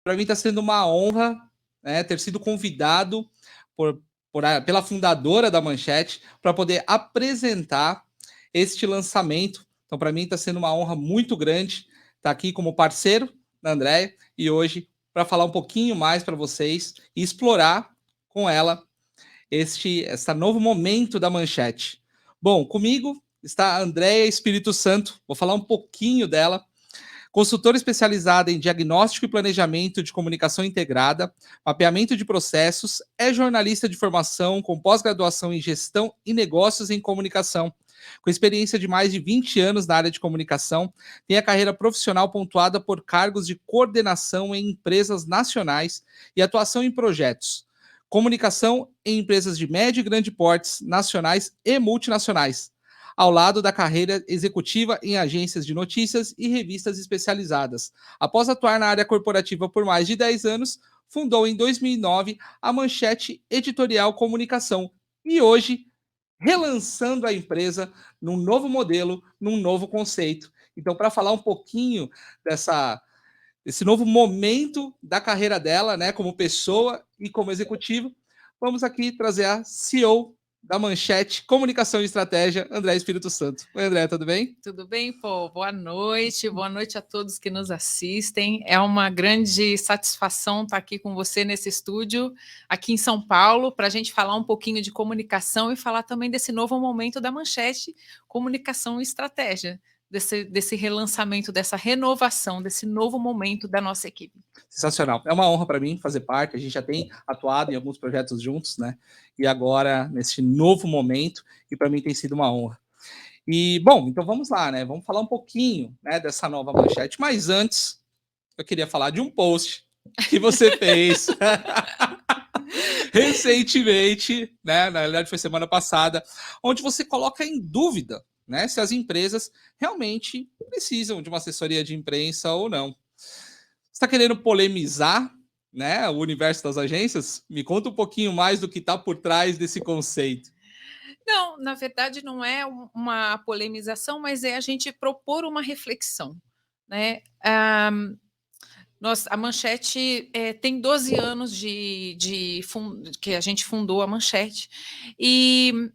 Para mim está sendo uma honra, né, ter sido convidado pela fundadora da Manchete para poder apresentar este lançamento. Então, para mim está sendo uma honra muito grande estar aqui como parceiro da Andréia e hoje para falar um pouquinho mais para vocês e explorar com ela este novo momento da Manchete. Bom, comigo está a Andréia Espírito Santo. Vou falar um pouquinho dela. Consultora especializada em diagnóstico e planejamento de comunicação integrada, mapeamento de processos, é jornalista de formação com pós-graduação em gestão e negócios em comunicação. Com experiência de mais de 20 anos na área de comunicação, tem a carreira profissional pontuada por cargos de coordenação em empresas nacionais e atuação em projetos. Comunicação em empresas de médio e grande portes, nacionais e multinacionais, ao lado da carreira executiva em agências de notícias e revistas especializadas. Após atuar na área corporativa por mais de 10 anos, fundou em 2009 a Manchete Editorial Comunicação e hoje relançando a empresa num novo modelo, num novo conceito. Então, para falar um pouquinho desse novo momento da carreira dela, né, como pessoa e como executiva, vamos aqui trazer a CEO da Manchete Comunicação e Estratégia, André Espírito Santo. Oi, André, tudo bem? Tudo bem, pô? Boa noite a todos que nos assistem. É uma grande satisfação estar aqui com você nesse estúdio, aqui em São Paulo, para a gente falar um pouquinho de comunicação e falar também desse novo momento da Manchete, Comunicação e Estratégia, desse relançamento, dessa renovação, desse novo momento da nossa equipe. Sensacional. É uma honra para mim fazer parte. A gente já tem atuado em alguns projetos juntos, né? E agora, nesse novo momento, e para mim tem sido uma honra. E, bom, então vamos lá, né? Vamos falar um pouquinho, né, dessa nova Manchete. Mas antes, eu queria falar de um post que você fez recentemente, né? Na verdade, foi semana passada, onde você coloca em dúvida, né, se as empresas realmente precisam de uma assessoria de imprensa ou não. Você está querendo polemizar, né, o universo das agências? Me conta um pouquinho mais do que está por trás desse conceito. Não, na verdade não é uma polemização, mas é a gente propor uma reflexão, né? A Manchete tem 12 anos que a gente fundou a Manchete, e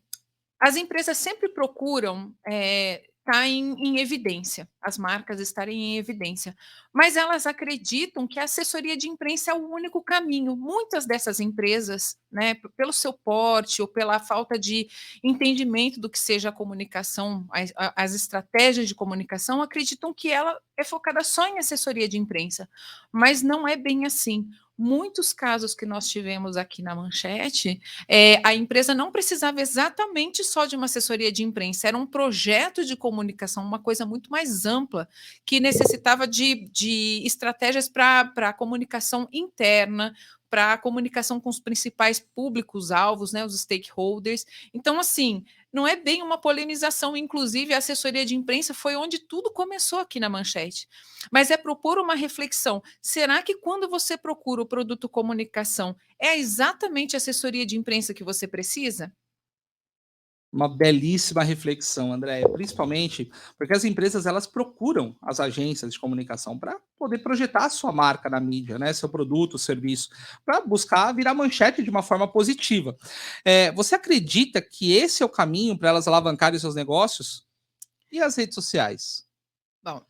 as empresas sempre procuram estar em evidência, as marcas estarem em evidência, mas elas acreditam que a assessoria de imprensa é o único caminho. Muitas dessas empresas, né, pelo seu porte ou pela falta de entendimento do que seja a comunicação, as estratégias de comunicação, acreditam que ela é focada só em assessoria de imprensa, mas não é bem assim. Muitos casos que nós tivemos aqui na Manchete, a empresa não precisava exatamente só de uma assessoria de imprensa, era um projeto de comunicação, uma coisa muito mais ampla, que necessitava de estratégias para a comunicação interna, para a comunicação com os principais públicos-alvos, né, os stakeholders. Então, assim, não é bem uma polemização, inclusive a assessoria de imprensa foi onde tudo começou aqui na Manchete. Mas é propor uma reflexão. Será que quando você procura o produto comunicação, é exatamente a assessoria de imprensa que você precisa? Uma belíssima reflexão, Andréia, principalmente porque as empresas elas procuram as agências de comunicação para poder projetar a sua marca na mídia, né, seu produto, serviço, para buscar virar manchete de uma forma positiva. Você acredita que esse é o caminho para elas alavancarem os seus negócios? E as redes sociais? Bom,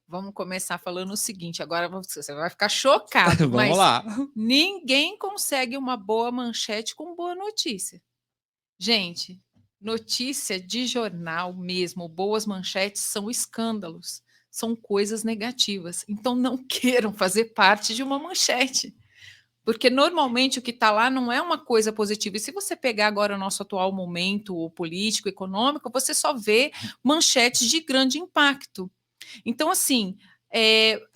vamos começar falando o seguinte, agora você vai ficar chocado, Vamos mas lá. ninguém consegue uma boa manchete com boa notícia. Gente, notícia de jornal mesmo, boas manchetes são escândalos, são coisas negativas. Então não queiram fazer parte de uma manchete, porque normalmente o que está lá não é uma coisa positiva. E se você pegar agora o nosso atual momento político, econômico, você só vê manchetes de grande impacto. Então, assim,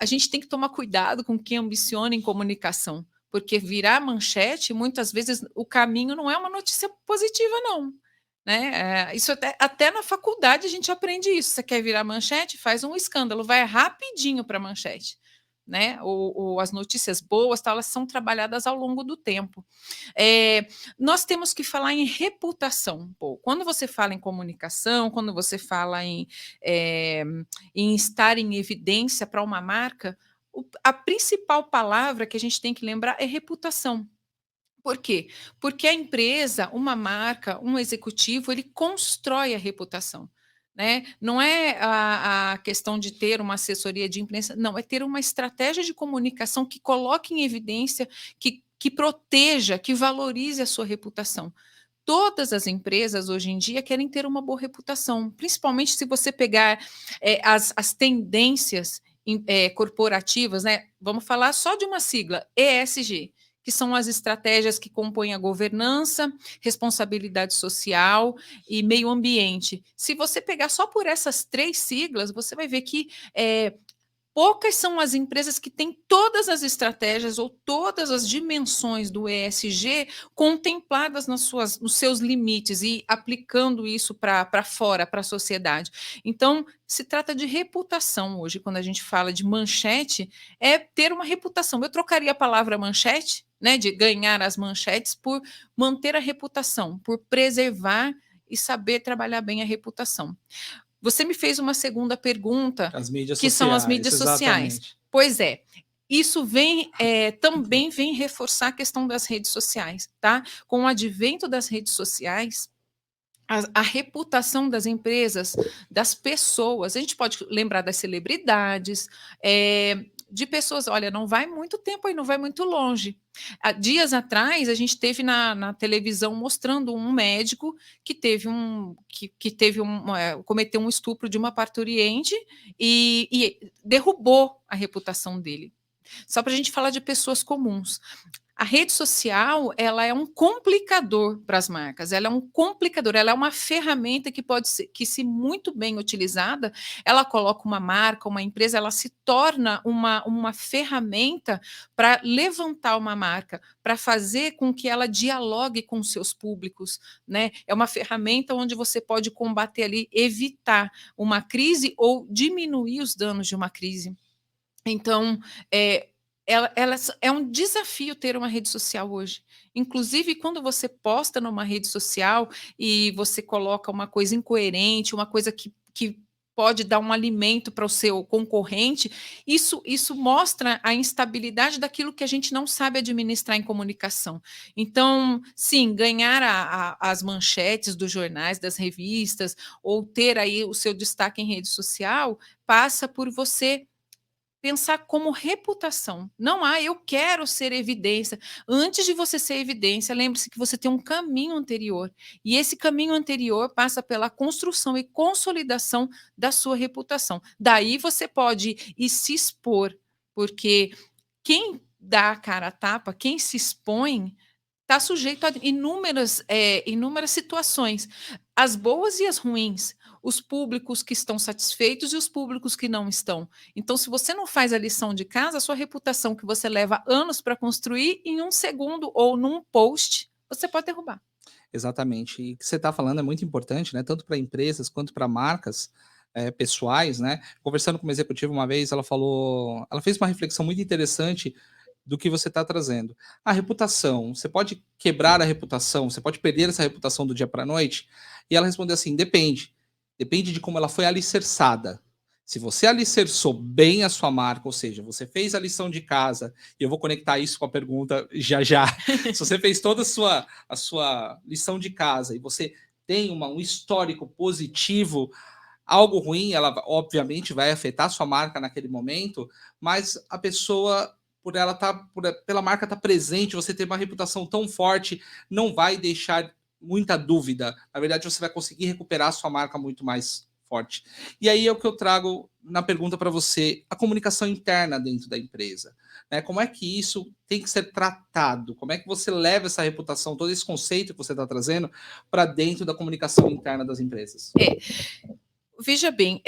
a gente tem que tomar cuidado com quem ambiciona em comunicação, porque virar manchete, muitas vezes, o caminho não é uma notícia positiva, não. Né? Isso até na faculdade a gente aprende isso. Você quer virar manchete? Faz um escândalo, vai rapidinho para a manchete. Né? Ou as notícias boas, tá, elas são trabalhadas ao longo do tempo. Nós temos que falar em reputação. Pô. Quando você fala em comunicação, quando você fala em estar em evidência para uma marca, A principal palavra que a gente tem que lembrar é reputação. Por quê? Porque a empresa, uma marca, um executivo, ele constrói a reputação. Né? Não é a questão de ter uma assessoria de imprensa, não, é ter uma estratégia de comunicação que coloque em evidência, que proteja, que valorize a sua reputação. Todas as empresas hoje em dia querem ter uma boa reputação, principalmente se você pegar as tendências corporativas, né? Vamos falar só de uma sigla, ESG, que são as estratégias que compõem a governança, responsabilidade social e meio ambiente. Se você pegar só por essas 3 siglas, você vai ver que poucas são as empresas que têm todas as estratégias ou todas as dimensões do ESG contempladas nos seus limites e aplicando isso para fora, para a sociedade. Então, se trata de reputação hoje, quando a gente fala de manchete, é ter uma reputação. Eu trocaria a palavra manchete, né, de ganhar as manchetes, por manter a reputação, por preservar e saber trabalhar bem a reputação. Você me fez uma segunda pergunta, As mídias que são as sociais, mídias sociais. exatamente. Pois é, isso também vem reforçar a questão das redes sociais, tá? Com o advento das redes sociais, a reputação das empresas, das pessoas, a gente pode lembrar das celebridades, de pessoas, olha, não vai muito tempo aí, não vai muito longe. Há dias atrás, a gente teve na televisão mostrando um médico que cometeu um estupro de uma parturiente e derrubou a reputação dele. Só para a gente falar de pessoas comuns. A rede social, ela é um complicador para as marcas, ela é um complicador, ela é uma ferramenta que pode ser, que se muito bem utilizada, ela coloca uma marca, uma empresa, ela se torna uma ferramenta para levantar uma marca, para fazer com que ela dialogue com seus públicos, né? É uma ferramenta onde você pode combater ali, evitar uma crise ou diminuir os danos de uma crise. Então, é um desafio ter uma rede social hoje. Inclusive, quando você posta numa rede social e você coloca uma coisa incoerente, uma coisa que pode dar um alimento para o seu concorrente, isso mostra a instabilidade daquilo que a gente não sabe administrar em comunicação. Então, sim, ganhar as manchetes dos jornais, das revistas, ou ter aí o seu destaque em rede social, passa por você pensar como reputação. Não eu quero ser evidência. Antes de você ser evidência, lembre-se que você tem um caminho anterior. E esse caminho anterior passa pela construção e consolidação da sua reputação. Daí você pode ir se expor, porque quem dá a cara a tapa, quem se expõe, está sujeito a inúmeras situações, as boas e as ruins, os públicos que estão satisfeitos e os públicos que não estão. Então, se você não faz a lição de casa, a sua reputação que você leva anos para construir, em um segundo ou num post, você pode derrubar. Exatamente. E o que você está falando é muito importante, né? Tanto para empresas quanto para marcas pessoais, né? Conversando com uma executiva uma vez, ela fez uma reflexão muito interessante do que você está trazendo. A reputação, você pode quebrar a reputação, você pode perder essa reputação do dia para a noite? E ela respondeu assim: depende. Depende de como ela foi alicerçada. Se você alicerçou bem a sua marca, ou seja, você fez a lição de casa, e eu vou conectar isso com a pergunta já já. Se você fez toda a sua lição de casa e você tem um histórico positivo, algo ruim, ela obviamente vai afetar a sua marca naquele momento, mas a pessoa, pela marca estar presente, você ter uma reputação tão forte, não vai deixar muita dúvida. Na verdade, você vai conseguir recuperar a sua marca muito mais forte. E aí é o que eu trago na pergunta para você, a comunicação interna dentro da empresa. Né? Como é que isso tem que ser tratado? Como é que você leva essa reputação, todo esse conceito que você está trazendo, para dentro da comunicação interna das empresas? Veja bem,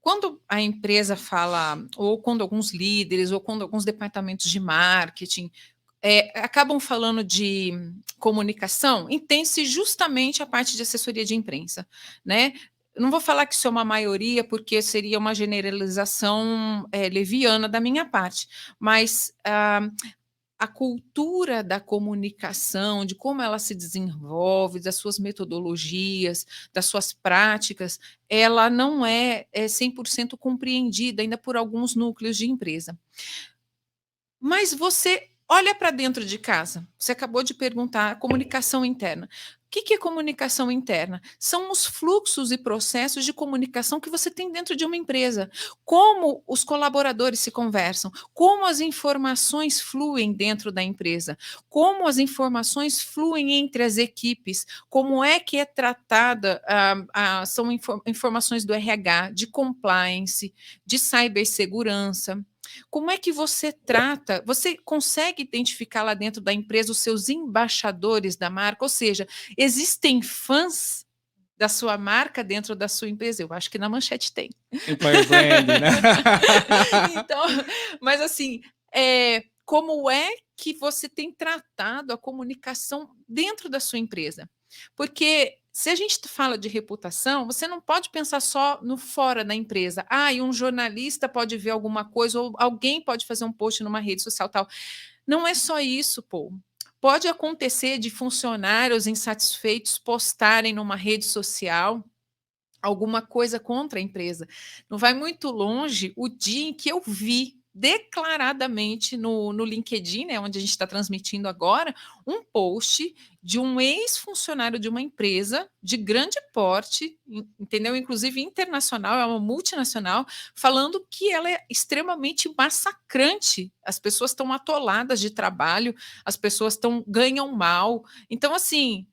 quando a empresa fala, ou quando alguns líderes, ou quando alguns departamentos de marketing acabam falando de comunicação, entende-se justamente a parte de assessoria de imprensa, né? Eu não vou falar que isso é uma maioria, porque seria uma generalização leviana da minha parte, mas a cultura da comunicação, de como ela se desenvolve, das suas metodologias, das suas práticas, ela não é 100% compreendida ainda por alguns núcleos de empresa. Mas você olha para dentro de casa. Você acabou de perguntar comunicação interna. O que é comunicação interna? São os fluxos e processos de comunicação que você tem dentro de uma empresa. Como os colaboradores se conversam, como as informações fluem dentro da empresa, como as informações fluem entre as equipes, como é que é tratada, são informações do RH, de compliance, de cibersegurança. Como é que você trata? Você consegue identificar lá dentro da empresa os seus embaixadores da marca? Ou seja, existem fãs da sua marca dentro da sua empresa? Eu acho que na Manchete tem. Employer branding, né? Então, mas assim, como é que você tem tratado a comunicação dentro da sua empresa? Porque se a gente fala de reputação, você não pode pensar só no fora da empresa. E um jornalista pode ver alguma coisa, ou alguém pode fazer um post numa rede social tal. Não é só isso, pô. Pode acontecer de funcionários insatisfeitos postarem numa rede social alguma coisa contra a empresa. Não vai muito longe o dia em que eu vi declaradamente no LinkedIn, né, onde a gente está transmitindo agora, um post de um ex-funcionário de uma empresa de grande porte, entendeu? Inclusive internacional, é uma multinacional, falando que ela é extremamente massacrante. As pessoas estão atoladas de trabalho, as pessoas ganham mal. Então, assim,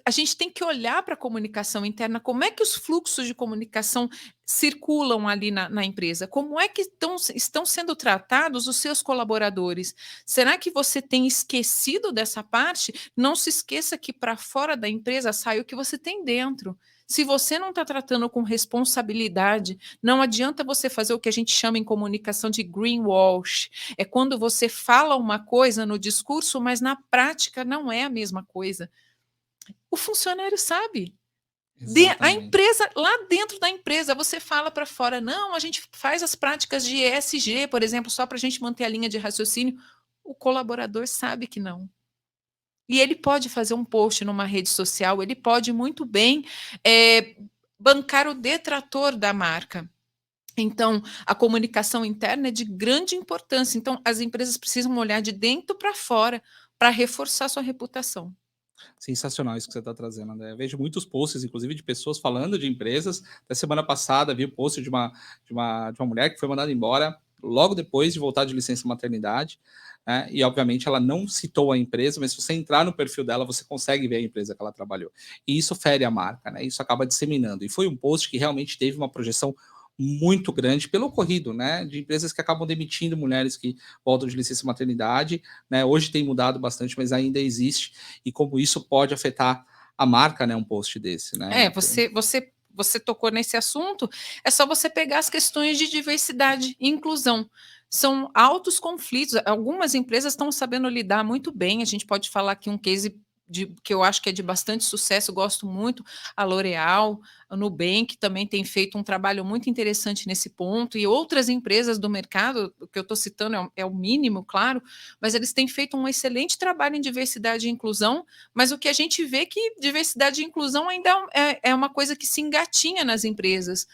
a gente tem que olhar para a comunicação interna, como é que os fluxos de comunicação circulam ali na empresa, como é que estão sendo tratados os seus colaboradores. Será que você tem esquecido dessa parte? Não se esqueça que para fora da empresa sai o que você tem dentro. Se você não está tratando com responsabilidade, não adianta você fazer o que a gente chama em comunicação de greenwash. É quando você fala uma coisa no discurso, mas na prática não é a mesma coisa. O funcionário sabe. A Exatamente. empresa, lá dentro da empresa, você fala para fora, não, a gente faz as práticas de ESG, por exemplo, só para a gente manter a linha de raciocínio. O colaborador sabe que não. E ele pode fazer um post numa rede social, ele pode muito bem bancar o detrator da marca. Então, a comunicação interna é de grande importância. Então, as empresas precisam olhar de dentro para fora para reforçar sua reputação. Sensacional isso que você está trazendo, André. Eu vejo muitos posts, inclusive, de pessoas falando de empresas. Da semana passada, vi o post de uma mulher que foi mandada embora logo depois de voltar de licença maternidade. Né? E, obviamente, ela não citou a empresa, mas se você entrar no perfil dela, você consegue ver a empresa que ela trabalhou. E isso fere a marca, né? Isso acaba disseminando. E foi um post que realmente teve uma projeção muito grande pelo ocorrido, né? De empresas que acabam demitindo mulheres que voltam de licença maternidade, né? Hoje tem mudado bastante, mas ainda existe, e como isso pode afetar a marca, né? Um post desse, né? Então, Você tocou nesse assunto, é só você pegar as questões de diversidade e inclusão. São altos conflitos. Algumas empresas estão sabendo lidar muito bem. A gente pode falar aqui um case que eu acho que é de bastante sucesso, gosto muito, a L'Oréal, a Nubank também tem feito um trabalho muito interessante nesse ponto, e outras empresas do mercado, o que eu estou citando é o mínimo, claro, mas eles têm feito um excelente trabalho em diversidade e inclusão, mas o que a gente vê é que diversidade e inclusão ainda é uma coisa que se engatinha nas empresas.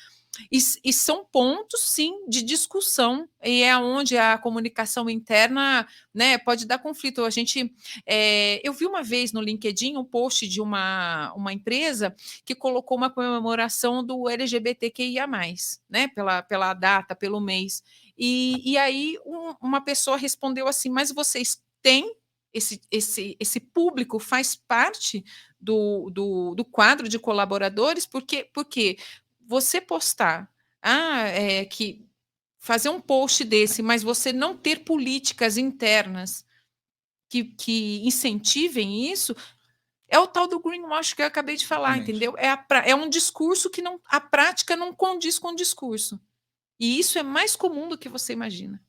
E são pontos, sim, de discussão, e é onde a comunicação interna, né, pode dar conflito. Eu vi uma vez no LinkedIn um post de uma empresa que colocou uma comemoração do LGBTQIA+, né, pela data, pelo mês. E aí uma pessoa respondeu assim: mas vocês têm esse público faz parte do quadro de colaboradores? Porque você postar, que fazer um post desse, mas você não ter políticas internas que incentivem isso, é o tal do greenwash que eu acabei de falar, exatamente. entendeu? É um discurso que a prática não condiz com o discurso. E isso é mais comum do que você imagina.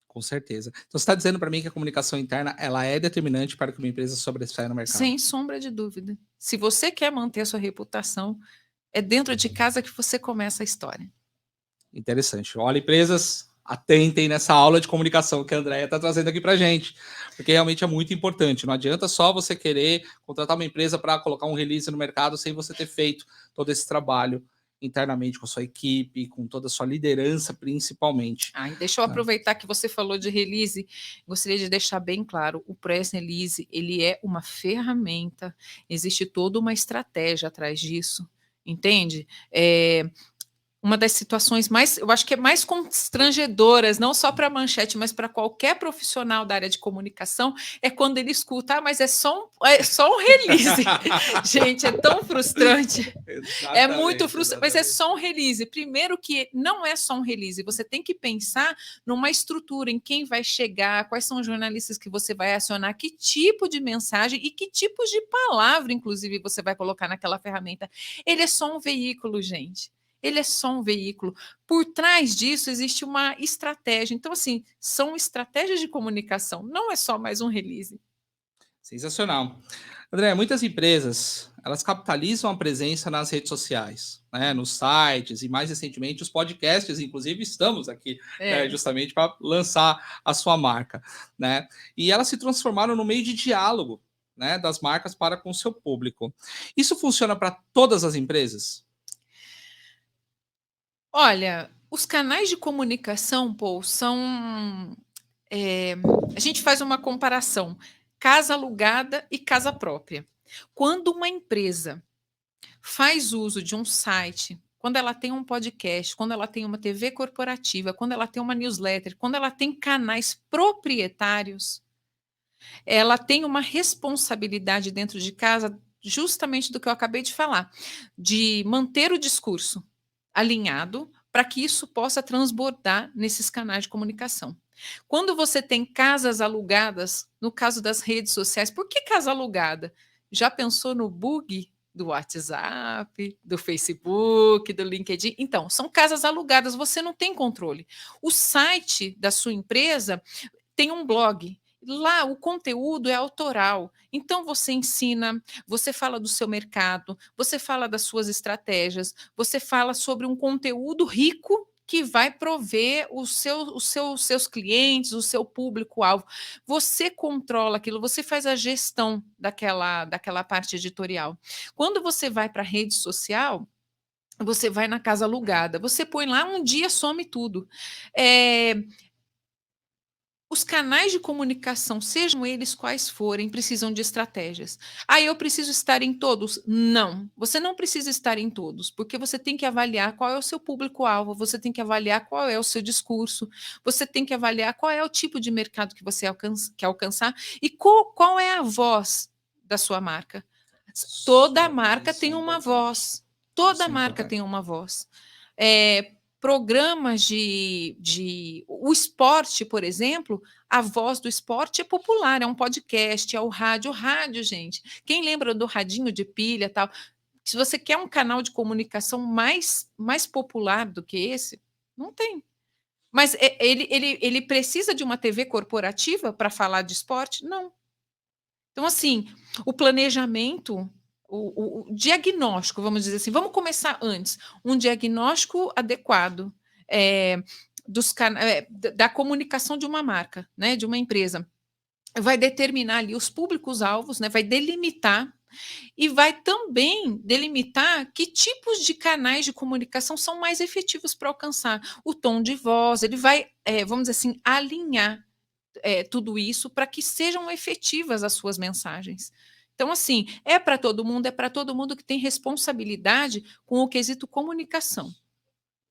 Com certeza. Então, você está dizendo para mim que a comunicação interna ela é determinante para que uma empresa sobressaia no mercado. Sem sombra de dúvida. Se você quer manter a sua reputação, é dentro de casa que você começa a história. Interessante. Olha, empresas, atentem nessa aula de comunicação que a Andrea está trazendo aqui para a gente, porque realmente é muito importante. Não adianta só você querer contratar uma empresa para colocar um release no mercado sem você ter feito todo esse trabalho internamente com a sua equipe, com toda a sua liderança, principalmente. E deixa eu aproveitar que você falou de release, gostaria de deixar bem claro, o press release, ele é uma ferramenta, existe toda uma estratégia atrás disso, entende? Uma das situações mais, eu acho que é mais constrangedoras, não só para a Manchete, mas para qualquer profissional da área de comunicação, é quando ele escuta, mas é só um release. Gente, é tão frustrante. É muito frustrante, mas é só um release. Primeiro que não é só um release, você tem que pensar numa estrutura, em quem vai chegar, quais são os jornalistas que você vai acionar, que tipo de mensagem e que tipos de palavra, inclusive, você vai colocar naquela ferramenta. Ele é só um veículo, gente. Ele é só um veículo. Por trás disso existe uma estratégia. Então, assim, são estratégias de comunicação, não é só mais um release. Sensacional. André, muitas empresas, elas capitalizam a presença nas redes sociais, né, nos sites e, mais recentemente, os podcasts, inclusive, estamos aqui né, justamente para lançar a sua marca. Né? E elas se transformaram no meio de diálogo né, das marcas para com o seu público. Isso funciona para todas as empresas? Olha, os canais de comunicação, Paul, são... a gente faz uma comparação, casa alugada e casa própria. Quando uma empresa faz uso de um site, quando ela tem um podcast, quando ela tem uma TV corporativa, quando ela tem uma newsletter, quando ela tem canais proprietários, ela tem uma responsabilidade dentro de casa, justamente do que eu acabei de falar, de manter o discurso alinhado para que isso possa transbordar nesses canais de comunicação. Quando você tem casas alugadas, no caso das redes sociais, por que casa alugada? Já pensou no bug do WhatsApp, do Facebook, do LinkedIn? Então, são casas alugadas, você não tem controle. O site da sua empresa tem um blog. Lá o conteúdo é autoral. Então você ensina, você fala do seu mercado, você fala das suas estratégias, você fala sobre um conteúdo rico que vai prover seus clientes, o seu público-alvo. Você controla aquilo, você faz a gestão daquela parte editorial. Quando você vai para a rede social, você vai na casa alugada, você põe lá, um dia some tudo. Os canais de comunicação, sejam eles quais forem, precisam de estratégias. Eu preciso estar em todos? Não, você não precisa estar em todos, porque você tem que avaliar qual é o seu público-alvo, você tem que avaliar qual é o seu discurso, você tem que avaliar qual é o tipo de mercado que você quer alcançar e qual é a voz da sua marca. Toda marca tem uma voz. Toda marca tem uma voz. Programas o esporte, por exemplo, a voz do esporte é popular, é um podcast, é o rádio. O rádio, gente, quem lembra do radinho de pilha tal? Se você quer um canal de comunicação mais popular do que esse, não tem. Mas ele precisa de uma TV corporativa para falar de esporte? Não. Então, assim, o planejamento, o diagnóstico, vamos dizer assim, vamos começar antes, um diagnóstico adequado da comunicação de uma marca, né, de uma empresa, vai determinar ali os públicos-alvos, né, vai delimitar e vai também delimitar que tipos de canais de comunicação são mais efetivos para alcançar o tom de voz, ele vai, vamos dizer assim, alinhar tudo isso para que sejam efetivas as suas mensagens. Então, assim, é para todo mundo que tem responsabilidade com o quesito comunicação.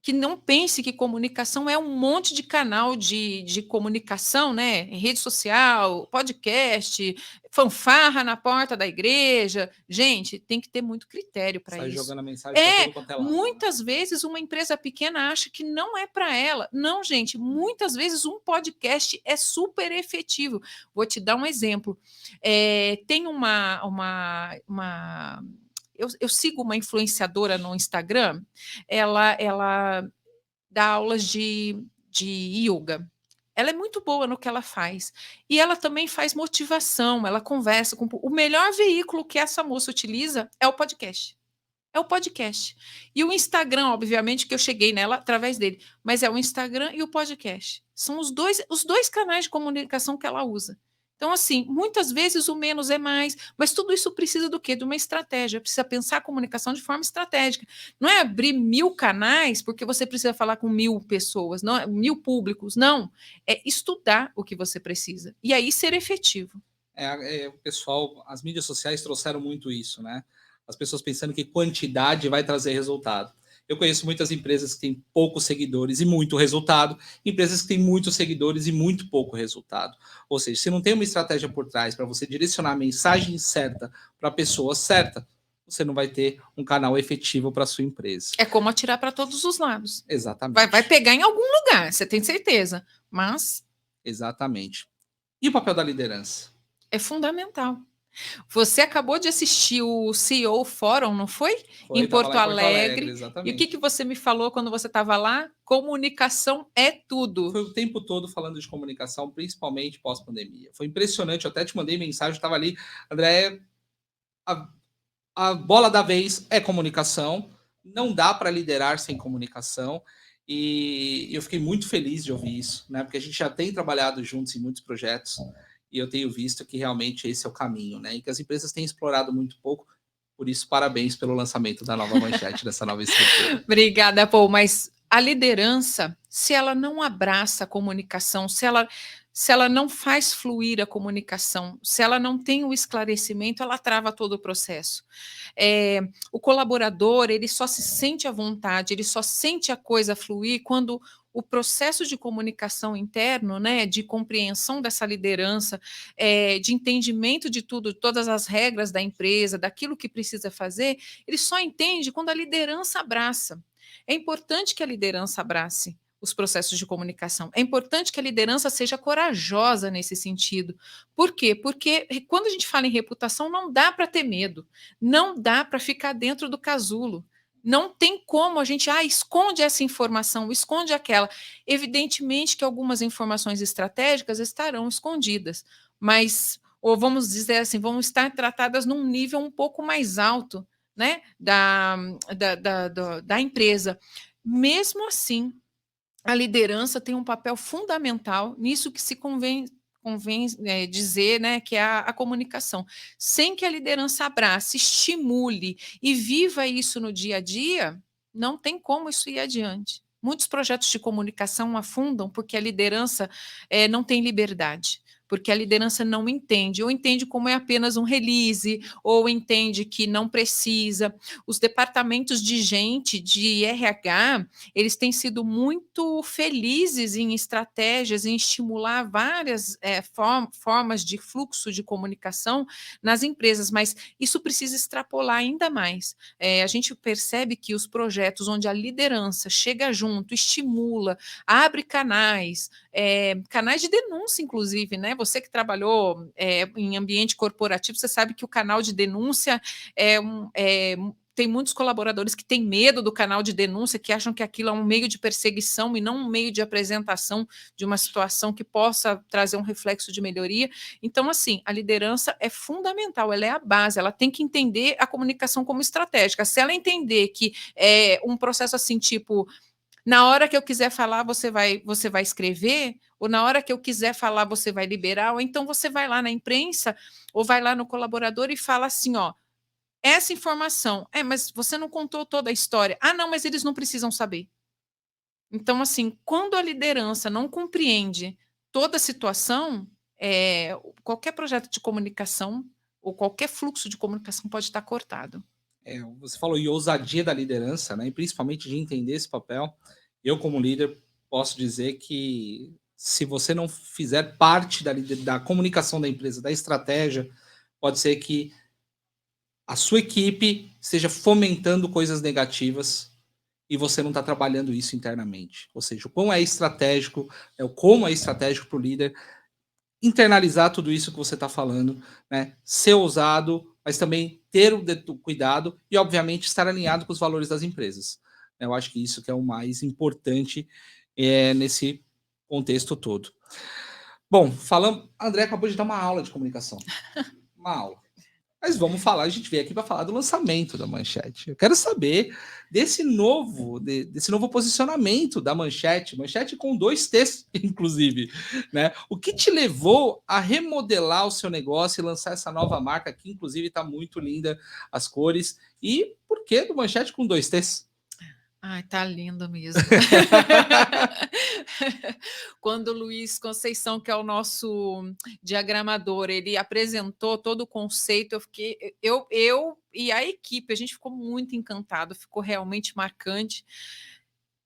Que não pense que comunicação é um monte de canal de comunicação, né? Em rede social, podcast, fanfarra na porta da igreja. Gente, tem que ter muito critério para isso. Jogando a mensagem para todo quanto é lado, muitas vezes uma empresa pequena acha que não é para ela. Não, gente, muitas vezes um podcast é super efetivo. Vou te dar um exemplo. Tem eu sigo uma influenciadora no Instagram, ela dá aulas de yoga. Ela é muito boa no que ela faz. E ela também faz motivação, ela conversa com... O melhor veículo que essa moça utiliza é o podcast. É o podcast. E o Instagram, obviamente, que eu cheguei nela através dele, mas é o Instagram e o podcast. São os dois canais de comunicação que ela usa. Então, assim, muitas vezes o menos é mais, mas tudo isso precisa do quê? De uma estratégia. Precisa pensar a comunicação de forma estratégica. Não é abrir 1000 canais porque você precisa falar com 1000 pessoas, não, 1000 públicos. Não. É estudar o que você precisa. E aí ser efetivo. O pessoal, as mídias sociais trouxeram muito isso, né? As pessoas pensando que quantidade vai trazer resultado. Eu conheço muitas empresas que têm poucos seguidores e muito resultado, empresas que têm muitos seguidores e muito pouco resultado. Ou seja, se não tem uma estratégia por trás para você direcionar a mensagem certa para a pessoa certa, você não vai ter um canal efetivo para a sua empresa. É como atirar para todos os lados. Exatamente. Vai pegar em algum lugar, você tem certeza. Mas. Exatamente. E o papel da liderança? É fundamental. Você acabou de assistir o CEO Fórum, não foi? Foi, Em estava Porto lá em Porto Alegre, Alegre. E o que exatamente. você me falou quando você estava lá? Comunicação é tudo. Foi o tempo todo falando de comunicação, principalmente pós-pandemia. Foi impressionante, eu até te mandei mensagem, estava ali, André, a, a bola da vez é comunicação, não dá para liderar sem comunicação, e eu fiquei muito feliz de ouvir isso, né? Porque a gente já tem trabalhado juntos em muitos projetos, e eu tenho visto que realmente esse é o caminho, né? E que as empresas têm explorado muito pouco, por isso, parabéns pelo lançamento da nova manchete, dessa nova estrutura. Obrigada, Paul. Mas a liderança, se ela não abraça a comunicação, se ela não faz fluir a comunicação, se ela não tem o esclarecimento, ela trava todo o processo. O colaborador, ele só se sente à vontade, ele só sente a coisa fluir quando o processo de comunicação interno, né, de compreensão dessa liderança, de entendimento de tudo, todas as regras da empresa, daquilo que precisa fazer, ele só entende quando a liderança abraça. É importante que a liderança abrace os processos de comunicação. É importante que a liderança seja corajosa nesse sentido. Por quê? Porque quando a gente fala em reputação, não dá para ter medo, não dá para ficar dentro do casulo. Não tem como a gente, esconde essa informação, esconde aquela. Evidentemente que algumas informações estratégicas estarão escondidas, mas, ou vamos dizer assim, vão estar tratadas num nível um pouco mais alto, né, da empresa. Mesmo assim, a liderança tem um papel fundamental nisso que se convém dizer, né, que é a comunicação. Sem que a liderança abrace, estimule e viva isso no dia a dia, não tem como isso ir adiante. Muitos projetos de comunicação afundam porque a liderança não tem liberdade. Porque a liderança não entende, ou entende como é apenas um release, ou entende que não precisa. Os departamentos de gente, de RH, eles têm sido muito felizes em estratégias, em estimular várias formas de fluxo de comunicação nas empresas, mas isso precisa extrapolar ainda mais. A gente percebe que os projetos onde a liderança chega junto, estimula, abre canais, canais de denúncia, inclusive, né? Você que trabalhou em ambiente corporativo, você sabe que o canal de denúncia tem muitos colaboradores que têm medo do canal de denúncia, que acham que aquilo é um meio de perseguição e não um meio de apresentação de uma situação que possa trazer um reflexo de melhoria. Então, assim, a liderança é fundamental, ela é a base, ela tem que entender a comunicação como estratégica. Se ela entender que é um processo assim, tipo, na hora que eu quiser falar, você vai escrever, ou na hora que eu quiser falar, você vai liberar, ou então você vai lá na imprensa, ou vai lá no colaborador e fala assim, ó, essa informação, mas você não contou toda a história. Não, mas eles não precisam saber. Então, assim, quando a liderança não compreende toda a situação, qualquer projeto de comunicação ou qualquer fluxo de comunicação pode estar cortado. Você falou em ousadia da liderança, né? E principalmente de entender esse papel. Eu, como líder, posso dizer que se você não fizer parte da comunicação da empresa, da estratégia, pode ser que a sua equipe esteja fomentando coisas negativas e você não está trabalhando isso internamente. Ou seja, o quão é estratégico, o como é estratégico para o líder internalizar tudo isso que você está falando, né? Ser ousado, mas também ter o cuidado e, obviamente, estar alinhado com os valores das empresas. Eu acho que isso que é o mais importante nesse contexto todo. Bom, falando, André acabou de dar uma aula de comunicação. Uma aula. Mas vamos falar, a gente veio aqui para falar do lançamento da Manchete. Eu quero saber desse novo posicionamento da Manchete, Manchete com 2 T's, inclusive, né? O que te levou a remodelar o seu negócio e lançar essa nova marca, que inclusive está muito linda, as cores, e por que do Manchete com 2 T's? Ai, tá lindo mesmo. Quando o Luiz Conceição, que é o nosso diagramador, ele apresentou todo o conceito, eu e a equipe, a gente ficou muito encantado, ficou realmente marcante.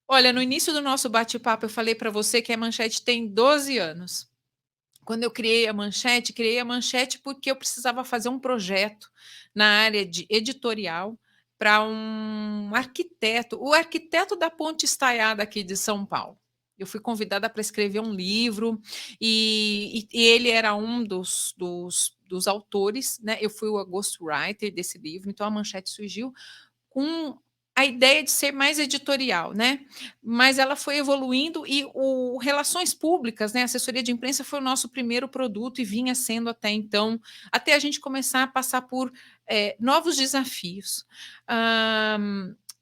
Olha, no início do nosso bate-papo, eu falei para você que a Manchete tem 12 anos. Quando eu criei a Manchete porque eu precisava fazer um projeto na área de editorial para um arquiteto, o arquiteto da Ponte Estaiada aqui de São Paulo. Eu fui convidada para escrever um livro e ele era um dos autores, né? Eu fui o ghostwriter desse livro, então a Manchete surgiu com a ideia de ser mais editorial, né? Mas ela foi evoluindo e o Relações Públicas, né? A assessoria de imprensa foi o nosso primeiro produto e vinha sendo até então, até a gente começar a passar por novos desafios.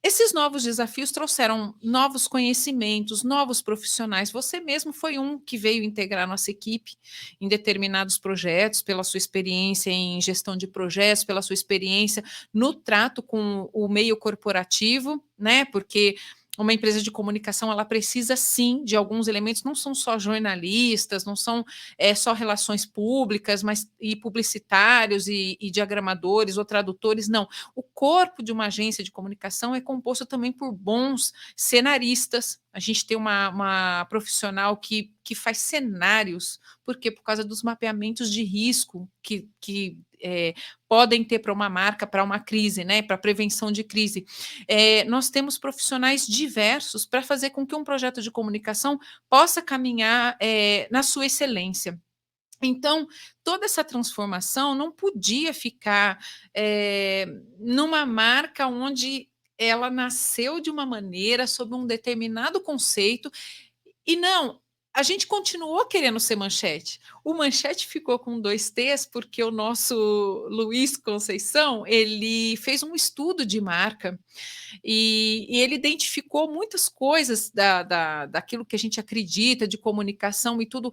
Esses novos desafios trouxeram novos conhecimentos, novos profissionais. Você mesmo foi um que veio integrar nossa equipe em determinados projetos, pela sua experiência em gestão de projetos, pela sua experiência no trato com o meio corporativo, né? Porque uma empresa de comunicação ela precisa sim de alguns elementos, não são só jornalistas, não são só relações públicas, mas e publicitários e diagramadores ou tradutores, não. O corpo de uma agência de comunicação é composto também por bons cenaristas. A gente tem uma profissional que faz cenários, porque por causa dos mapeamentos de risco que podem ter para uma marca, para uma crise, né, para prevenção de crise. Nós temos profissionais diversos para fazer com que um projeto de comunicação possa caminhar na sua excelência. Então, toda essa transformação não podia ficar numa marca onde ela nasceu de uma maneira, sob um determinado conceito, e não, a gente continuou querendo ser Manchete. O Manchete ficou com 2 T's porque o nosso Luiz Conceição, ele fez um estudo de marca e ele identificou muitas coisas daquilo que a gente acredita, de comunicação e tudo,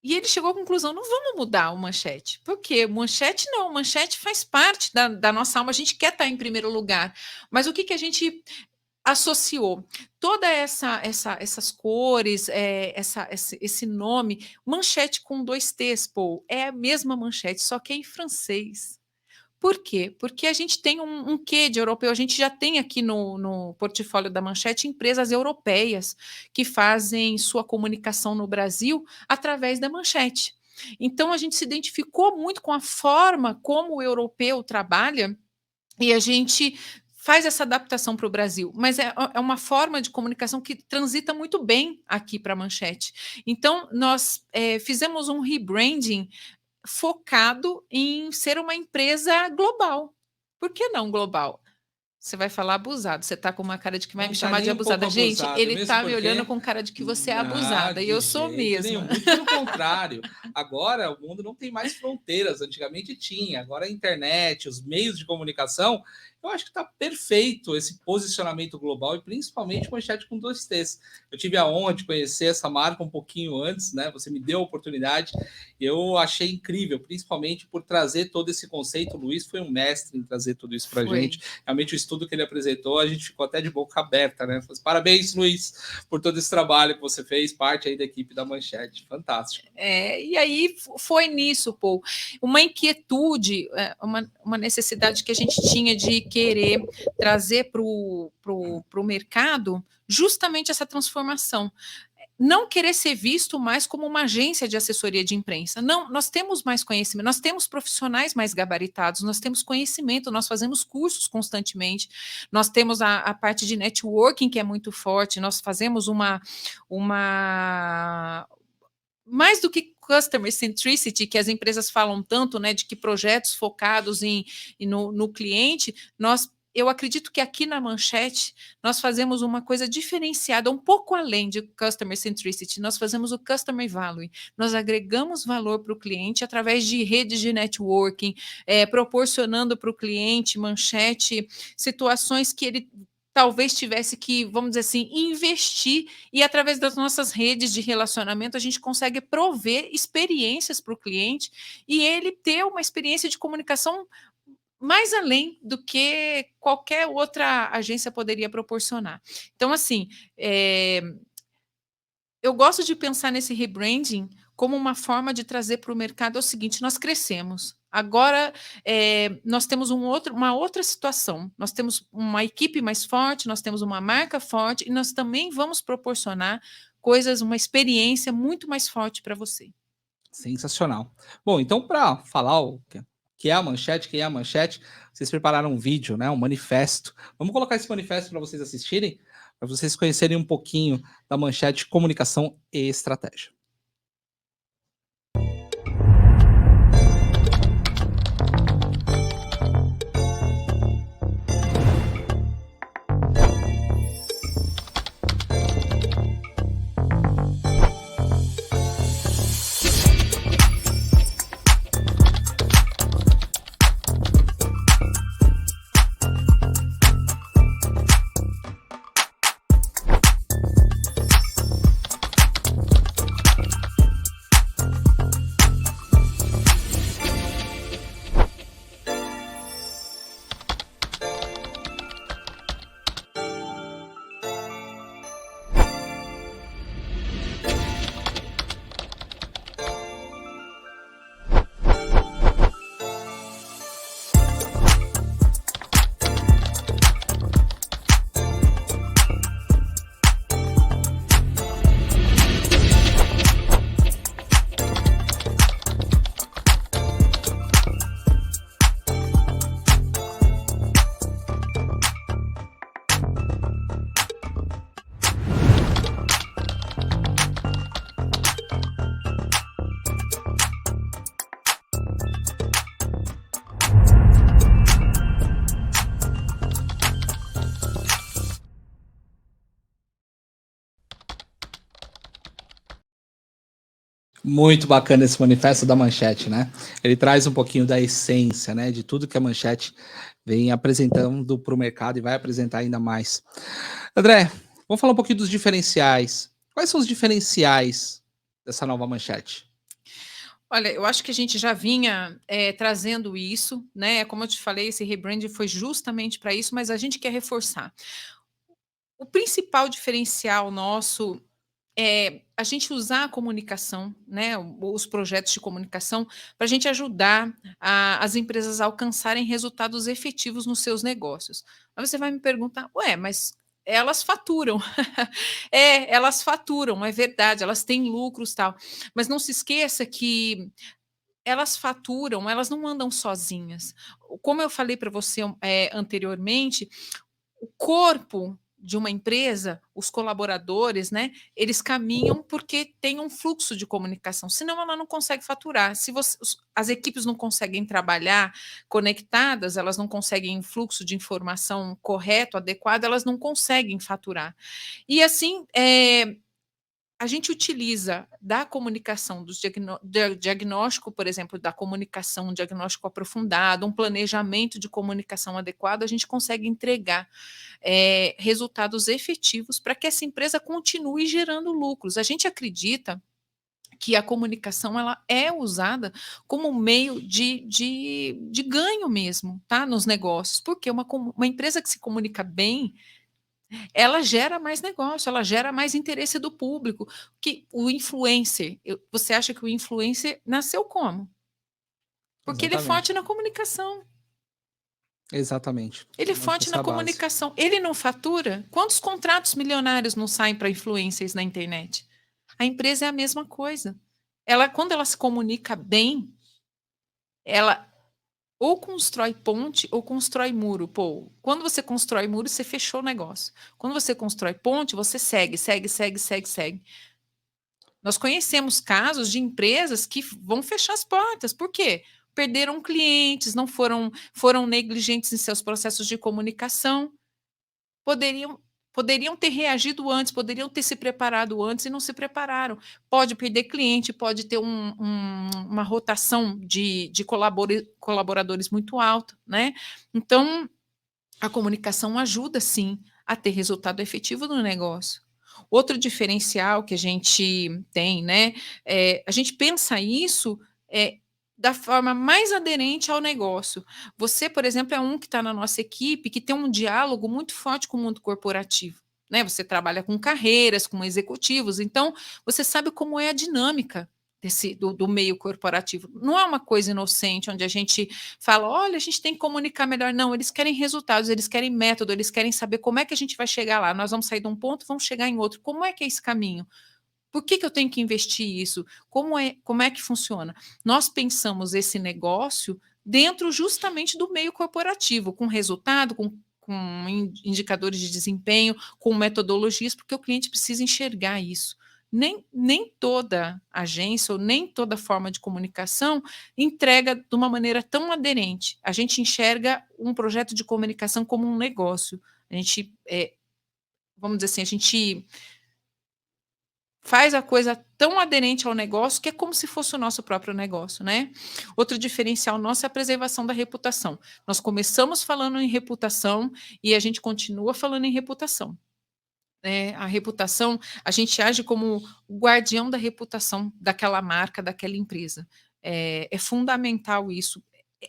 e ele chegou à conclusão: não vamos mudar o Manchete. Por quê? Manchete não, Manchete faz parte da nossa alma, a gente quer estar em primeiro lugar. Mas o que a gente associou? Toda essas cores, esse nome, Manchete com 2 T's, pô, é a mesma Manchete, só que é em francês. Por quê? Porque a gente tem um quê de europeu, a gente já tem aqui no portfólio da Manchete empresas europeias que fazem sua comunicação no Brasil através da Manchete. Então a gente se identificou muito com a forma como o europeu trabalha e a gente faz essa adaptação para o Brasil, mas é uma forma de comunicação que transita muito bem aqui para a Manchete. Então nós fizemos um rebranding focado em ser uma empresa global. Por que não global? Você vai falar abusado, você está com uma cara de que vai Não me tá chamar de nem um pouco abusada. Gente, abusado, ele mesmo está me olhando porque com cara de que você é ah, abusada, e de eu sou jeito nenhum, mesmo. muito pelo contrário. Agora o mundo não tem mais fronteiras, antigamente tinha. Agora a internet, os meios de comunicação, eu acho que está perfeito esse posicionamento global e principalmente Manchete com 2 T's. Eu tive a honra de conhecer essa marca um pouquinho antes, né? Você me deu a oportunidade. Eu achei incrível, principalmente por trazer todo esse conceito. O Luiz foi um mestre em trazer tudo isso para a gente. Realmente o estudo que ele apresentou, a gente ficou até de boca aberta, né? Parabéns, Luiz, por todo esse trabalho que você fez, parte aí da equipe da Manchete. Fantástico. E aí foi nisso, Paul, uma inquietude, uma necessidade que a gente tinha de querer trazer para o mercado justamente essa transformação. Não querer ser visto mais como uma agência de assessoria de imprensa. Não, nós temos mais conhecimento, nós temos profissionais mais gabaritados, nós temos conhecimento, nós fazemos cursos constantemente, nós temos a parte de networking que é muito forte, nós fazemos mais do que customer centricity, que as empresas falam tanto, né, de que projetos focados no cliente, nós eu acredito que aqui na Manchete nós fazemos uma coisa diferenciada, um pouco além de Customer Centricity, nós fazemos o Customer Value. Nós agregamos valor para o cliente através de redes de networking, proporcionando para o cliente, Manchete, situações que ele talvez tivesse que, vamos dizer assim, investir, e através das nossas redes de relacionamento a gente consegue prover experiências para o cliente e ele ter uma experiência de comunicação mais além do que qualquer outra agência poderia proporcionar. Então, assim, eu gosto de pensar nesse rebranding como uma forma de trazer para o mercado o seguinte: nós crescemos. Agora nós temos uma outra situação. Nós temos uma equipe mais forte, nós temos uma marca forte e nós também vamos proporcionar coisas, uma experiência muito mais forte para você. Sensacional. Bom, então para falar o que é a Manchete, quem é a Manchete, vocês prepararam um vídeo, né, um manifesto. Vamos colocar esse manifesto para vocês assistirem, para vocês conhecerem um pouquinho da Manchete Comunicação e Estratégia. Muito bacana esse manifesto da Manchete, né? Ele traz um pouquinho da essência, né, de tudo que a Manchete vem apresentando para o mercado e vai apresentar ainda mais. André, vamos falar um pouquinho dos diferenciais. Quais são os diferenciais dessa nova Manchete? Olha, eu acho que a gente já vinha trazendo isso, né? Como eu te falei, esse rebranding foi justamente para isso, mas a gente quer reforçar. O principal diferencial nosso é a gente usar a comunicação, né, os projetos de comunicação, para a gente ajudar as empresas a alcançarem resultados efetivos nos seus negócios. Aí você vai me perguntar, ué, mas elas faturam. Elas faturam, é verdade, elas têm lucros tal. Mas não se esqueça que elas faturam, elas não andam sozinhas. Como eu falei para você anteriormente, o corpo de uma empresa, os colaboradores, né, eles caminham porque tem um fluxo de comunicação, senão ela não consegue faturar. Se as equipes não conseguem trabalhar conectadas, elas não conseguem um fluxo de informação correto, adequado, elas não conseguem faturar. E assim, a gente utiliza da comunicação, dos diagnóstico, por exemplo, da comunicação, um diagnóstico aprofundado, um planejamento de comunicação adequado, a gente consegue entregar resultados efetivos para que essa empresa continue gerando lucros. A gente acredita que a comunicação ela é usada como um meio de ganho mesmo, tá? Nos negócios, porque uma empresa que se comunica bem, ela gera mais negócio, ela gera mais interesse do público. Que o influencer, você acha que o influencer nasceu como? Porque ele é Exatamente. forte na comunicação. Exatamente. Ele é Acho que forte essa na é a base. comunicação. Ele não fatura? Quantos contratos milionários não saem para influencers na internet? A empresa é a mesma coisa. Quando ela se comunica bem, ela ou constrói ponte ou constrói muro. Pô, quando você constrói muro, você fechou o negócio. Quando você constrói ponte, você segue, segue, segue, segue, segue. Nós conhecemos casos de empresas que vão fechar as portas. Por quê? perderam clientes, não foram negligentes em seus processos de comunicação, poderiam ter reagido antes, poderiam ter se preparado antes e não se prepararam. Pode perder cliente, pode ter uma rotação de colaboradores muito alta, né? Então, a comunicação ajuda, sim, a ter resultado efetivo no negócio. Outro diferencial que a gente tem, né, a gente pensa isso da forma mais aderente ao negócio. Você, por exemplo, é um que está na nossa equipe que tem um diálogo muito forte com o mundo corporativo. Né? Você trabalha com carreiras, com executivos, então você sabe como é a dinâmica do meio corporativo. Não é uma coisa inocente, onde a gente fala, olha, a gente tem que comunicar melhor. Não, eles querem resultados, eles querem método, eles querem saber como é que a gente vai chegar lá. Nós vamos sair de um ponto, vamos chegar em outro. Como é que é esse caminho? Por que eu tenho que investir isso? Como é que funciona? Nós pensamos esse negócio dentro justamente do meio corporativo, com resultado, com indicadores de desempenho, com metodologias, porque o cliente precisa enxergar isso. Nem toda agência ou nem toda forma de comunicação entrega de uma maneira tão aderente. A gente enxerga um projeto de comunicação como um negócio. A gente, vamos dizer assim, a gente faz a coisa tão aderente ao negócio que é como se fosse o nosso próprio negócio, né? Outro diferencial nosso é a preservação da reputação. Nós começamos falando em reputação e a gente continua falando em reputação. A reputação, a gente age como o guardião da reputação daquela marca, daquela empresa. É fundamental isso.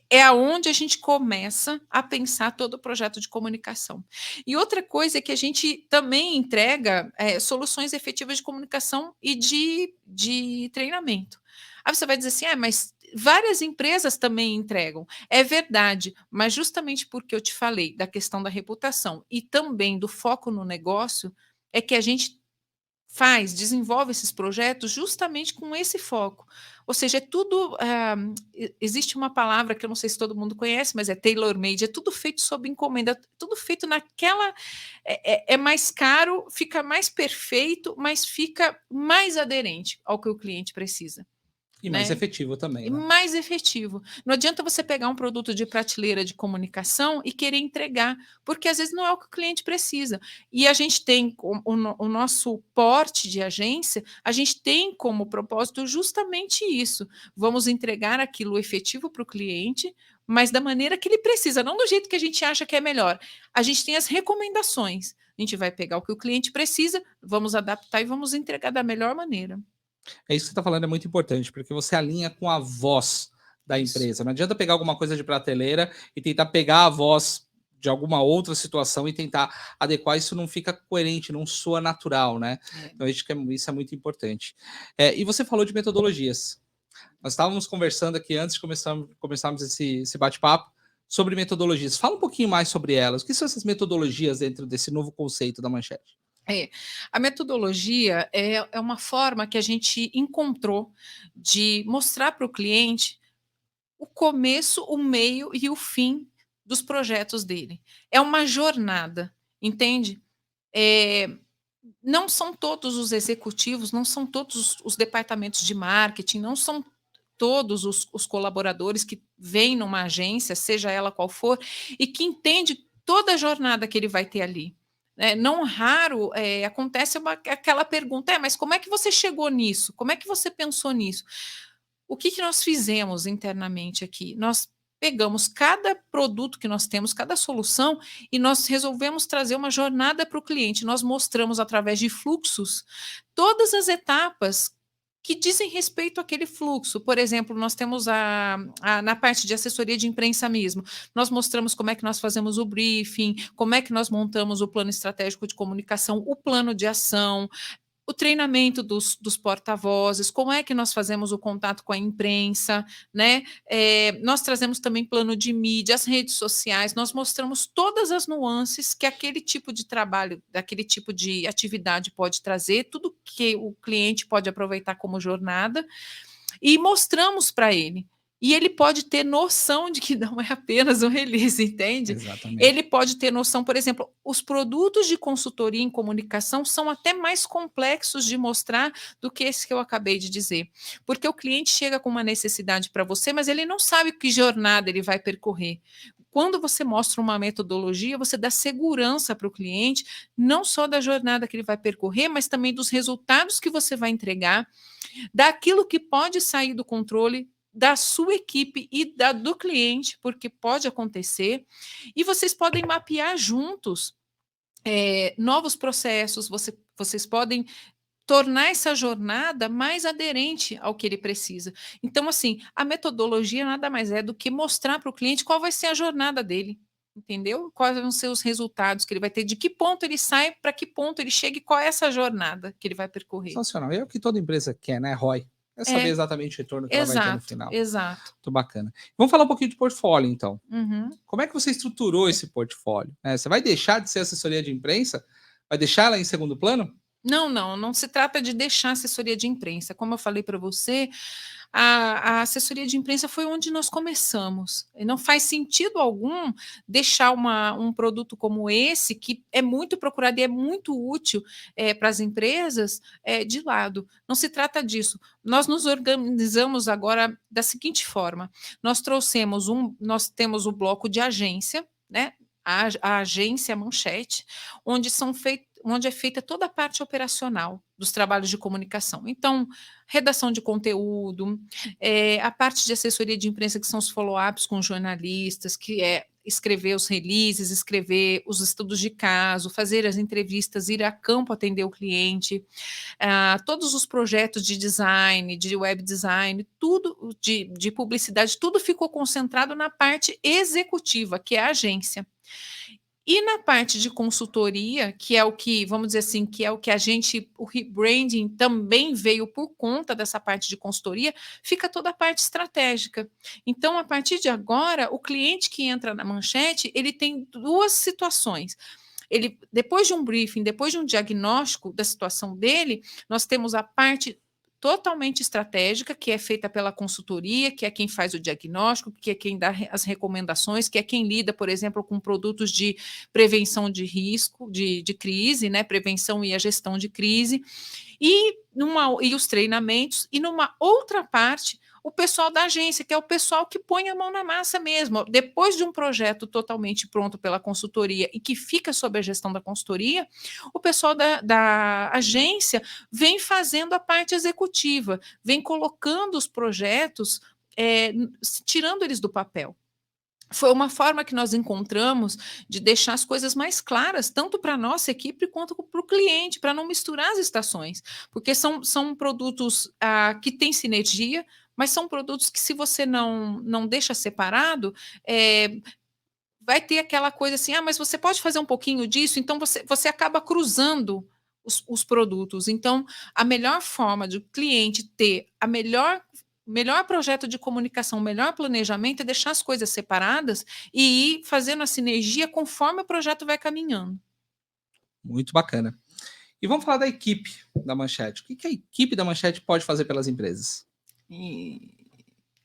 É aonde a gente começa a pensar todo o projeto de comunicação. E outra coisa é que a gente também entrega soluções efetivas de comunicação e de treinamento. Aí você vai dizer assim, mas várias empresas também entregam. É verdade, mas justamente porque eu te falei da questão da reputação e também do foco no negócio, é que a gente desenvolve esses projetos justamente com esse foco. Ou seja, é tudo. Existe uma palavra que eu não sei se todo mundo conhece, mas é tailor-made, é tudo feito sob encomenda, tudo feito naquela. É mais caro, fica mais perfeito, mas fica mais aderente ao que o cliente precisa. E mais Né? efetivo também, E né? mais efetivo. Não adianta você pegar um produto de prateleira de comunicação e querer entregar, porque às vezes não é o que o cliente precisa. E a gente tem o nosso porte de agência, a gente tem como propósito justamente isso. Vamos entregar aquilo efetivo para o cliente, mas da maneira que ele precisa, não do jeito que a gente acha que é melhor. A gente tem as recomendações. A gente vai pegar o que o cliente precisa, vamos adaptar e vamos entregar da melhor maneira. É isso que você está falando, é muito importante, porque você alinha com a voz da Isso. empresa. Não adianta pegar alguma coisa de prateleira e tentar pegar a voz de alguma outra situação e tentar adequar, isso não fica coerente, não soa natural, né? É. Então, acho que isso é muito importante. E você falou de metodologias. Nós estávamos conversando aqui antes de começarmos esse bate-papo sobre metodologias. Fala um pouquinho mais sobre elas. O que são essas metodologias dentro desse novo conceito da Manchete? A metodologia é uma forma que a gente encontrou de mostrar para o cliente o começo, o meio e o fim dos projetos dele. É uma jornada, entende? Eh, não são todos os executivos, não são todos os departamentos de marketing, não são todos os colaboradores que vêm numa agência, seja ela qual for, e que entende toda a jornada que ele vai ter ali. Não raro acontece aquela pergunta, mas como é que você chegou nisso? Como é que você pensou nisso? O que nós fizemos internamente aqui? Nós pegamos cada produto que nós temos, cada solução, e nós resolvemos trazer uma jornada para o cliente. Nós mostramos através de fluxos todas as etapas que dizem respeito àquele fluxo. Por exemplo, nós temos na parte de assessoria de imprensa mesmo, nós mostramos como é que nós fazemos o briefing, como é que nós montamos o plano estratégico de comunicação, o plano de ação, o treinamento dos porta-vozes, como é que nós fazemos o contato com a imprensa, né? Nós trazemos também plano de mídia, as redes sociais, nós mostramos todas as nuances que aquele tipo de trabalho, daquele tipo de atividade pode trazer, tudo que o cliente pode aproveitar como jornada, e mostramos para ele. E ele pode ter noção de que não é apenas um release, entende? Ele Exatamente. pode ter noção, por exemplo, os produtos de consultoria em comunicação são até mais complexos de mostrar do que esse que eu acabei de dizer, porque o cliente chega com uma necessidade para você, mas ele não sabe que jornada ele vai percorrer. Quando você mostra uma metodologia, você dá segurança para o cliente, não só da jornada que ele vai percorrer, mas também dos resultados que você vai entregar, daquilo que pode sair do controle da sua equipe e da do cliente, porque pode acontecer, e vocês podem mapear juntos novos processos, vocês podem tornar essa jornada mais aderente ao que ele precisa. Então, assim, a metodologia nada mais é do que mostrar para o cliente qual vai ser a jornada dele, entendeu? Quais vão ser os resultados que ele vai ter, de que ponto ele sai, para que ponto ele chega e qual é essa jornada que ele vai percorrer. Sensacional. E é o que toda empresa quer, né, ROI. É saber É, exatamente o retorno que ela vai ter no exato, final. exato. Muito bacana. Vamos falar um pouquinho de portfólio, então. Uhum. Como é que você estruturou esse portfólio? Você vai deixar de ser assessoria de imprensa? Vai deixar ela em segundo plano? Não, não, não se trata de deixar assessoria de imprensa. Como eu falei para você, a assessoria de imprensa foi onde nós começamos. E não faz sentido algum deixar um produto como esse, que é muito procurado e é muito útil para as empresas, de lado. Não se trata disso. Nós nos organizamos agora da seguinte forma: nós temos o bloco de agência, né? A agência Manchete, onde é feita toda a parte operacional dos trabalhos de comunicação. Então, redação de conteúdo, a parte de assessoria de imprensa, que são os follow-ups com jornalistas, que é escrever os releases, escrever os estudos de caso, fazer as entrevistas, ir a campo atender o cliente, todos os projetos de design, de web design, tudo de publicidade, tudo ficou concentrado na parte executiva, que é a agência. E na parte de consultoria, que é o que, vamos dizer assim, que é o que o rebranding também veio por conta dessa parte de consultoria, fica toda a parte estratégica. Então, a partir de agora, o cliente que entra na Manchete, ele tem duas situações. Ele, depois de um briefing, depois de um diagnóstico da situação dele, nós temos a parte totalmente estratégica, que é feita pela consultoria, que é quem faz o diagnóstico, que é quem dá as recomendações, que é quem lida, por exemplo, com produtos de prevenção de risco, de crise, né? Prevenção e a gestão de crise, e os treinamentos, e numa outra parte, o pessoal da agência, que é o pessoal que põe a mão na massa mesmo. Depois de um projeto totalmente pronto pela consultoria e que fica sob a gestão da consultoria, o pessoal da agência vem fazendo a parte executiva, vem colocando os projetos, tirando eles do papel. Foi uma forma que nós encontramos de deixar as coisas mais claras, tanto para a nossa equipe quanto para o cliente, para não misturar as estações, porque são produtos que têm sinergia, mas são produtos que, se você não deixa separado, vai ter aquela coisa assim, mas você pode fazer um pouquinho disso, então você acaba cruzando os produtos. Então, a melhor forma de o cliente ter melhor projeto de comunicação, melhor planejamento é deixar as coisas separadas e ir fazendo a sinergia conforme o projeto vai caminhando. Muito bacana. E vamos falar da equipe da Manchete. O que a equipe da Manchete pode fazer pelas empresas? E,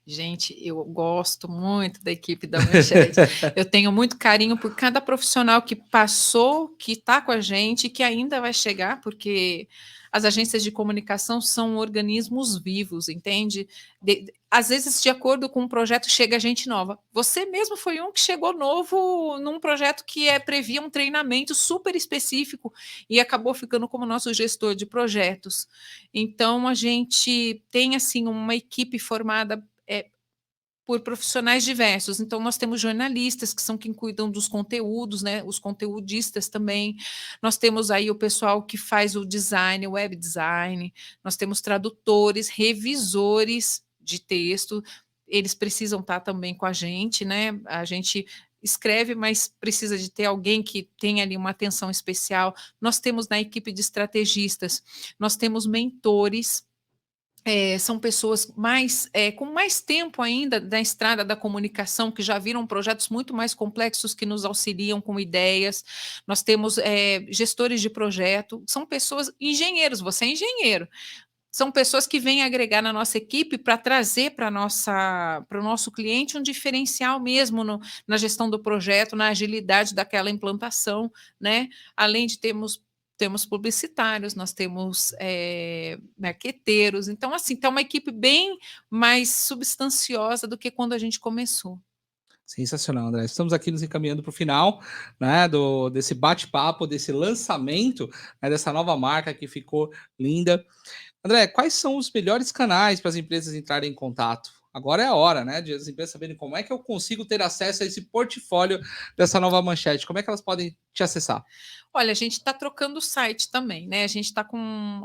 gente, eu gosto muito da equipe da Manchete. Eu tenho muito carinho por cada profissional que passou, que está com a gente, que ainda vai chegar, porque as agências de comunicação são organismos vivos, entende? Às vezes, de acordo com o projeto, chega gente nova. Você mesmo foi um que chegou novo num projeto que previa um treinamento super específico e acabou ficando como nosso gestor de projetos. Então, a gente tem assim uma equipe formada por profissionais diversos. Então, nós temos jornalistas, que são quem cuidam dos conteúdos, né? Os conteudistas também. Nós temos aí o pessoal que faz o design, o web design. Nós temos tradutores, revisores de texto. Eles precisam estar também com a gente, né? A gente escreve, mas precisa de ter alguém que tenha ali uma atenção especial. Nós temos na equipe de estrategistas, nós temos mentores, são pessoas com mais tempo ainda da estrada da comunicação, que já viram projetos muito mais complexos, que nos auxiliam com ideias. Nós temos gestores de projeto, são pessoas, engenheiros, você é engenheiro, são pessoas que vêm agregar na nossa equipe para trazer para o nosso cliente um diferencial mesmo na gestão do projeto, na agilidade daquela implantação, né? Além de temos publicitários, nós temos marqueteiros, então assim, está uma equipe bem mais substanciosa do que quando a gente começou. Sensacional, André. Estamos aqui nos encaminhando para o final, né, desse bate-papo, desse lançamento, né, dessa nova marca que ficou linda. André, quais são os melhores canais para as empresas entrarem em contato? Agora é a hora, né, de as empresas saberem como é que eu consigo ter acesso a esse portfólio dessa nova manchete. Como é que elas podem te acessar? Olha, a gente está trocando o site também, né? A gente está com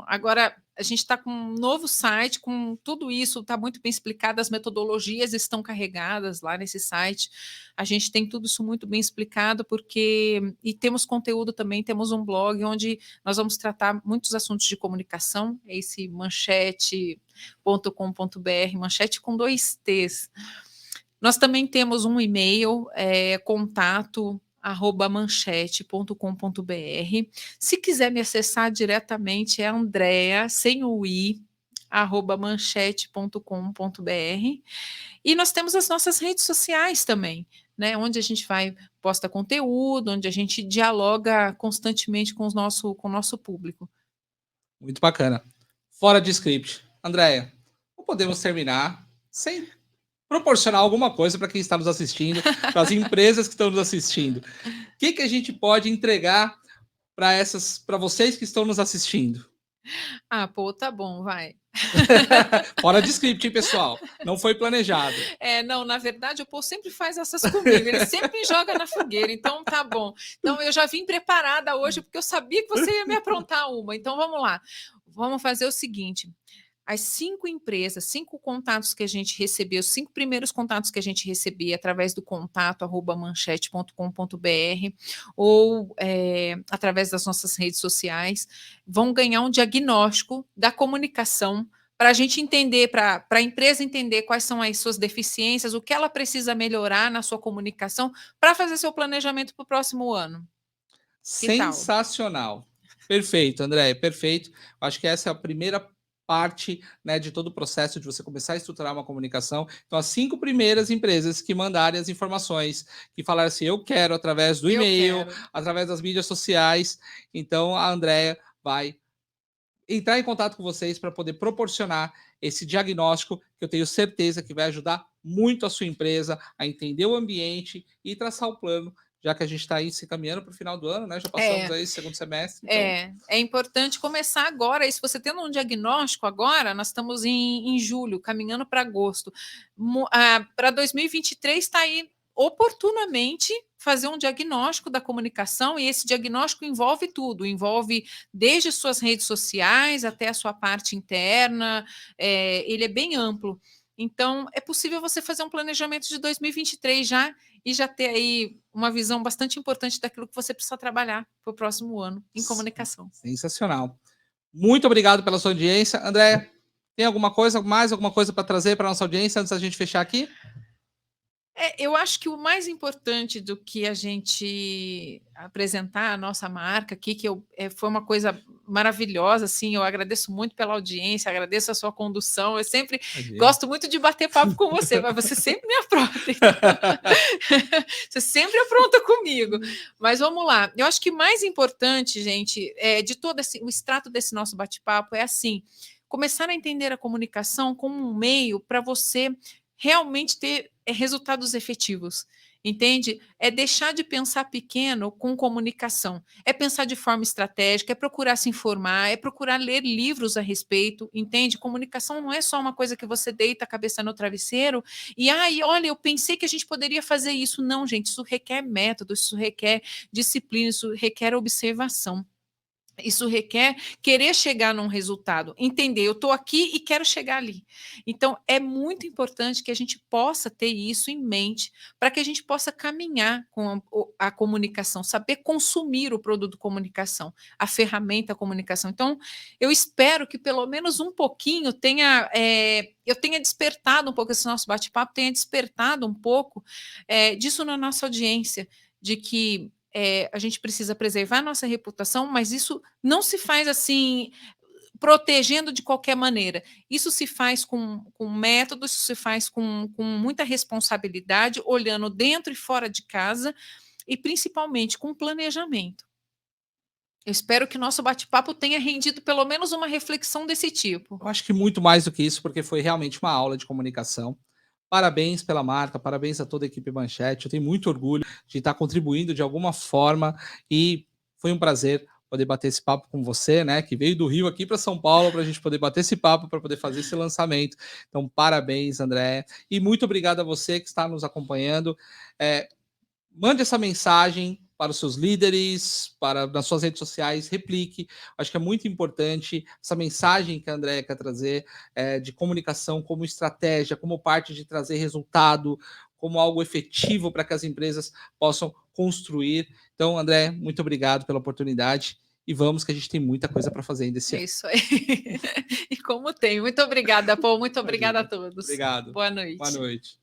um novo site, com tudo isso, está muito bem explicado, as metodologias estão carregadas lá nesse site. A gente tem tudo isso muito bem explicado, e temos conteúdo também, temos um blog onde nós vamos tratar muitos assuntos de comunicação, é esse manchete.com.br, manchete com 2 T's. Nós também temos um e-mail, contato@manchete.com.br. Se quiser me acessar diretamente, é Andrea, sem o i, @manchete.com.br. E nós temos as nossas redes sociais também, né, onde a gente posta conteúdo, onde a gente dialoga constantemente com o nosso público. Muito bacana. Fora de script. Andréia, não podemos terminar sem proporcionar alguma coisa para quem está nos assistindo, para as empresas que estão nos assistindo. O que a gente pode entregar para vocês que estão nos assistindo? Ah, pô, tá bom, vai. Fora de script, hein, pessoal? Não foi planejado. Não, na verdade, o Paul sempre faz essas comigo, ele sempre me joga na fogueira, então tá bom. Então eu já vim preparada hoje, porque eu sabia que você ia me aprontar uma. Então vamos lá. Vamos fazer o seguinte: as 5 empresas, 5 contatos que a gente recebeu, os 5 primeiros contatos que a gente recebia através do contato@manchete.com.br ou através das nossas redes sociais, vão ganhar um diagnóstico da comunicação para a gente entender, para a empresa entender quais são as suas deficiências, o que ela precisa melhorar na sua comunicação para fazer seu planejamento para o próximo ano. Que tal? Sensacional. Perfeito, André, perfeito. Acho que essa é a primeira parte, né, de todo o processo de você começar a estruturar uma comunicação. Então, as 5 primeiras empresas que mandarem as informações, que falaram assim, eu quero, através do Eu e-mail, quero. através das mídias sociais, então a Andréia vai entrar em contato com vocês para poder proporcionar esse diagnóstico que eu tenho certeza que vai ajudar muito a sua empresa a entender o ambiente e traçar o plano, já que a gente está aí se caminhando para o final do ano, né? Já passamos É. aí segundo semestre, então. É importante começar agora. E se você tendo um diagnóstico agora, nós estamos em julho, caminhando para agosto. Para 2023 está aí oportunamente fazer um diagnóstico da comunicação, e esse diagnóstico envolve tudo, envolve desde suas redes sociais até a sua parte interna, ele é bem amplo. Então, é possível você fazer um planejamento de 2023 já e já ter aí uma visão bastante importante daquilo que você precisa trabalhar para o próximo ano em comunicação. Sensacional. Muito obrigado pela sua audiência. André, tem mais alguma coisa para trazer para nossa audiência antes da gente fechar aqui? Eu acho que o mais importante do que a gente apresentar a nossa marca aqui, foi uma coisa maravilhosa, assim, eu agradeço muito pela audiência, agradeço a sua condução, eu sempre Imagina. gosto muito de bater papo com você, mas você sempre me apronta, então. Você sempre apronta comigo. Mas vamos lá, eu acho que mais importante, gente, de todo o extrato desse nosso bate-papo é assim, começar a entender a comunicação como um meio para você realmente ter resultados efetivos, entende? É deixar de pensar pequeno com comunicação, é pensar de forma estratégica, é procurar se informar, é procurar ler livros a respeito, entende? Comunicação não é só uma coisa que você deita a cabeça no travesseiro e, olha, eu pensei que a gente poderia fazer isso. Não, gente, isso requer método, isso requer disciplina, isso requer observação. Isso requer querer chegar num resultado, entender, eu estou aqui e quero chegar ali. Então, é muito importante que a gente possa ter isso em mente para que a gente possa caminhar com a comunicação, saber consumir o produto comunicação, a ferramenta comunicação. Então, eu espero que pelo menos um pouquinho eu tenha despertado um pouco esse nosso bate-papo, tenha despertado um pouco disso na nossa audiência, de que a gente precisa preservar a nossa reputação, mas isso não se faz assim protegendo de qualquer maneira. Isso se faz com métodos, isso se faz com muita responsabilidade, olhando dentro e fora de casa, e principalmente com planejamento. Eu espero que o nosso bate-papo tenha rendido pelo menos uma reflexão desse tipo. Eu acho que muito mais do que isso, porque foi realmente uma aula de comunicação. Parabéns pela marca, parabéns a toda a equipe Manchete. Eu tenho muito orgulho de estar contribuindo de alguma forma e foi um prazer poder bater esse papo com você, né? Que veio do Rio aqui para São Paulo para a gente poder bater esse papo, para poder fazer esse lançamento. Então, parabéns, André. E muito obrigado a você que está nos acompanhando. Mande essa mensagem para os seus líderes, para nas suas redes sociais, replique. Acho que é muito importante essa mensagem que a Andrea quer trazer de comunicação como estratégia, como parte de trazer resultado, como algo efetivo para que as empresas possam construir. Então, André, muito obrigado pela oportunidade e vamos que a gente tem muita coisa para fazer ainda esse É ano. isso aí. E como tem. Muito obrigada, Paul. Muito obrigada a todos. Obrigado. Boa Boa noite. noite.